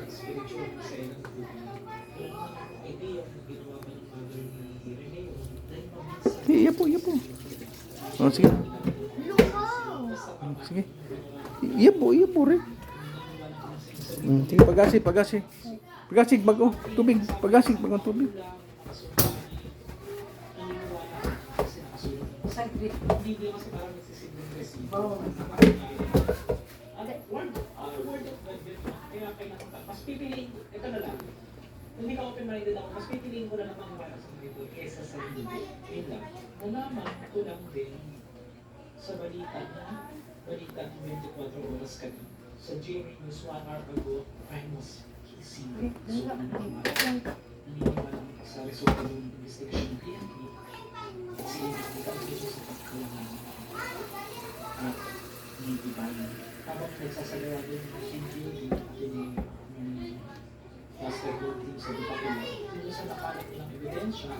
spiritual sa ilang buhay. Wala naman idea kung ginawa ba ng mother ni Rene yun. Dahil maminsan. Iya po. Oh, sige. Sige. Iya po rin. Sige, pagasi. Pagasig bago tubig. Pagasig bago tubig. Hindi kasi parang nagsisignal resibo. Word of God yun. Kaya mas pipiliin ko, ito na lang. Hindi ka open-minded ako, mas pipiliin ko na lang maniwala sa Bible kesa sa hindi. Yun lang. Nalaman ko lang din sa balita ng 24 oras ka na. Sa GMA News 1 hour ago, I was kissing. So, naniniwala ko sa resulta ng investigation ng PNP. Kasi hindi ka sa pagkalangan. At hindi ba yun? Habang nagsasagawa din ng interview ni Pastor Golding sa Dupakula, dito sa nakalat ng ebidensya,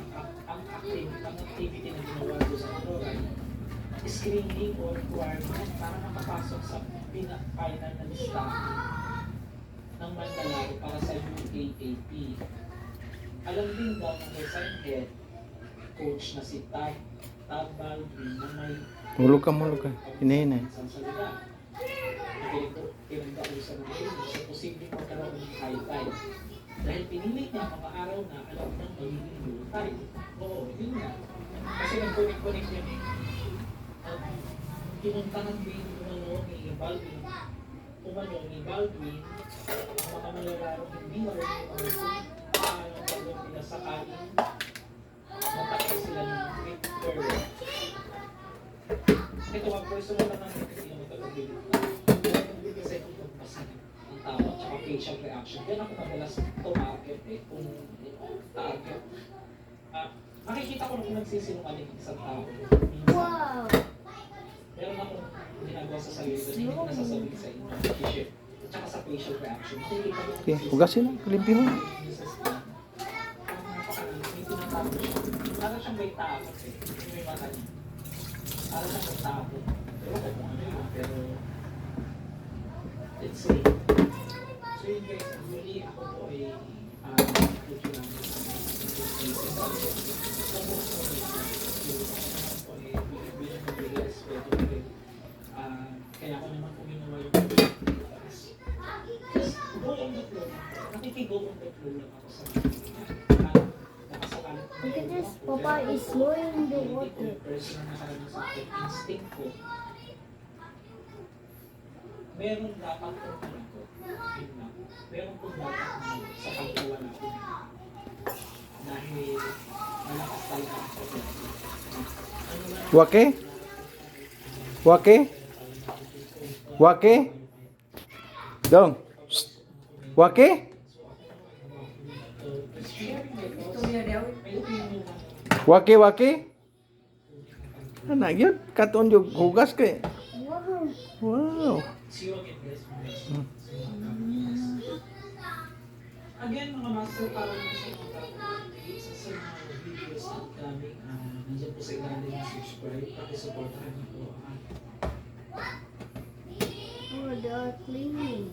ang activity na ginawa doon sa Aurora, screening or requirement para makapasok sa final na listahan ng Mandalay para sa UAAP. Alam din daw ng design head coach na si Tab Baldwin na may Mulog ka. Hinahinay. Pinagkausan ng Diyos sa posibleng magkaroon ng high tide. Dahil pinili niya mga araw na alam ng magiging low tide. Oo, yun nga. Kasi nag-connect yan eh. Pinuntahan din ni Baldwin, ang mga malararong hindi marunong umasin, ang pinasakaling matakot sila ng Great Pharaoh. Ito ang personal naman hindi naman ito nagbibigay sa ito pagbasa ng tao at saka facial reaction. Yan ako madalas tumarget kung target. Makikita ko na kung nagsisinungaling ang isang tao. Wow! Meron akong ginagawa sa sarili ko, hindi ko nasasabihin sa inyo. T-shirt. At saka sa facial reaction. Okay, hugasin lang. Kalimpi mo. Parang siyang may takot eh. May mata niya. Parang siyang may takot. Pero kung ano yun. Pero, let's say. So yun guys, muli ako po ay future namin sa kaya ako naman kung ginawa yung go on the flow. Nakikigo on the flow lang ako sa Look at this, Papa is slowing the water. Personal na karanasan ko, instinct ko. Meron dapat kong ko. Meron kong dapat sa pagkawala ko. Dahil malakas tayo ang problema. Wake? Dong. Wake? Wake? Anak yun, katon yung hugas kay. Wow. Again, mga master, para naman sa mga videos at kami, nandiyan po sa ilalim ng subscribe, pakisuportahan niyo po ang Oh, they are cleaning.